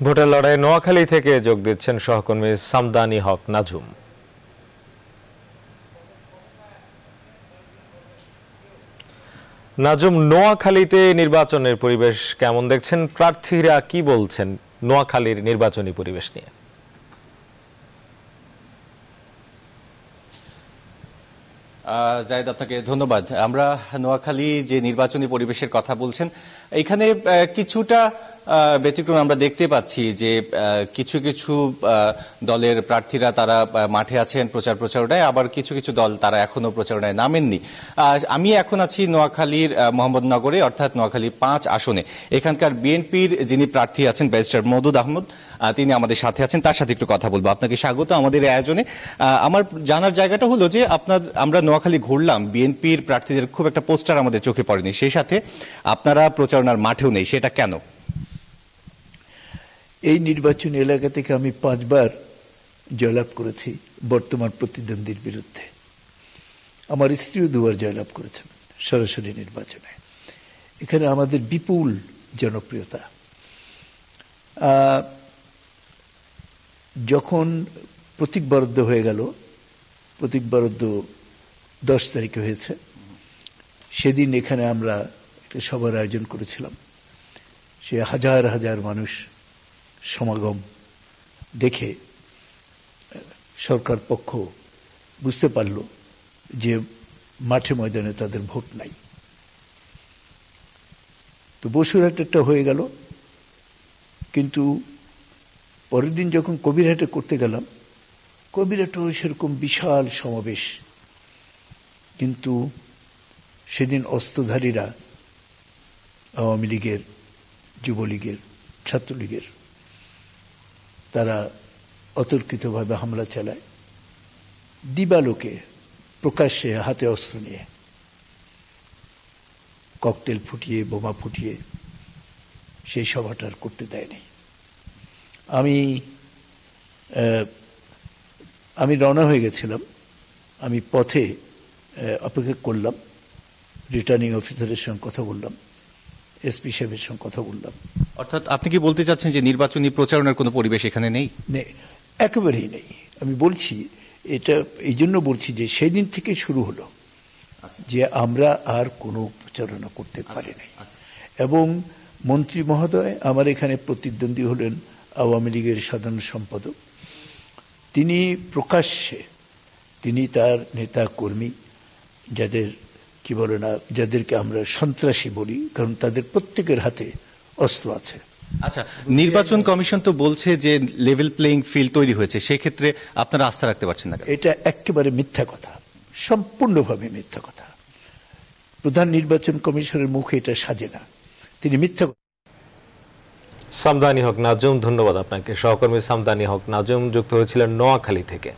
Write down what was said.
ভোটের লড়াইয়ে নোয়াখালী থেকে যোগ দিচ্ছেন সহকর্মী সামদানি হক নাজুম। নাজুম, নোয়াখালীতে নির্বাচনের পরিবেশ কেমন দেখছেন? প্রার্থীরা কি বলছেন নোয়াখালীর নির্বাচনী পরিবেশ নিয়ে? জায়েদ, আপনাকে ধন্যবাদ। আমরা নোয়াখালী যে নির্বাচনী পরিবেশের কথা বলছেন, এখানে কিছুটা ব্যতিক্রম আমরা দেখতে পাচ্ছি যে কিছু কিছু দলের প্রার্থীরা তারা মাঠে আছেন প্রচারণায়, আবার কিছু কিছু দল তারা এখনো প্রচারণায় নামেননি। আমি এখন আছি নোয়াখালীর মোহাম্মদনগরে, অর্থাৎ নোয়াখালী 5 আসনে। এখানকার বিএনপির যিনি প্রার্থী আছেন ব্যারিস্টার মওদুদ আহমদ, তিনি আমাদের সাথে আছেন, তার সাথে একটু কথা বলবো। আপনাকে স্বাগত আমাদের আয়োজনে। আমার জানার জায়গাটা হলো যে আমরা নোয়াখালী ঘুরলাম, বিএনপির প্রার্থীদের খুব একটা পোস্টার আমাদের চোখে পড়েনি, সেই সাথে আপনারা প্রচারণার মাঠেও নেই, সেটা কেন? এই নির্বাচনী এলাকা থেকে আমি 5 বার জয়লাভ করেছি বর্তমান প্রতিদ্বন্দ্বীর বিরুদ্ধে। আমার স্ত্রীও 2 বার জয়লাভ করেছেন সরাসরি নির্বাচনে। এখানে আমাদের বিপুল জনপ্রিয়তা। যখন প্রতীক বরাদ্দ হয়ে গেল, প্রতীক বরাদ্দ 10 তারিখে হয়েছে, সেদিন এখানে আমরা একটা সভার আয়োজন করেছিলাম। সে হাজার হাজার মানুষ সমাগম দেখে সরকার পক্ষ বুঝতে পারল যে মাঠে ময়দানে তাদের ভোট নাই। তো বসুরহাটটা হয়ে গেল, কিন্তু পরের দিন যখন কবিরহাটে করতে গেলাম, কবিরহাটেও সেরকম বিশাল সমাবেশ, কিন্তু সেদিন অস্ত্রধারীরা আওয়ামী লীগের, যুবলীগের, ছাত্রলীগের তারা অতর্কিতভাবে হামলা চালায়, দিবালোকে প্রকাশ্যে হাতে অস্ত্র নিয়ে ককটেল ফুটিয়ে, বোমা ফুটিয়ে সেই সভাটার করতে দেয়নি। আমি রওনা হয়ে গেছিলাম। আমি পথে অপেক্ষা করলাম, রিটার্নিং অফিসারের সঙ্গে কথা বললাম, এসপি সাহেবের সঙ্গে কথা বললাম। অর্থাৎ আপনি কি বলতে চাচ্ছেন যে নির্বাচনী প্রচারণার কোনো পরিবেশ এখানে নেই? একেবারেই নেই। আমি বলছি, এটা এই জন্য বলছি যে সেদিন থেকে শুরু হলো যে আমরা আর কোনো প্রচারণা করতে পারি নাই। এবং মন্ত্রী মহোদয়, আমার এখানে প্রতিদ্বন্দ্বী হলেন আওয়ামী লীগের সাধারণ সম্পাদক, তিনি প্রকাশ্যে, তিনি তার নেতা কর্মী, যাদের কি বলে না, যাদেরকে আমরা সন্ত্রাসী বলি, কারণ তাদের প্রত্যেকের হাতে অস্ত্র আছে। আচ্ছা, নির্বাচন কমিশন তো বলছে যে লেভেল প্লেইং ফিল্ড তৈরি হয়েছে, সেক্ষেত্রে আপনারা আস্থা রাখতে পারছেন না? এটা একেবারে মিথ্যা কথা, সম্পূর্ণভাবে মিথ্যা কথা। প্রধান নির্বাচন কমিশনের মুখে এটা সাজে না, তিনি মিথ্যা। সামদানি হক নাজুম, ধন্যবাদ আপনাকে। সহকর্মী সামদানি হক নাজুম যুক্ত হয়েছিলেন নোয়াখালী থেকে।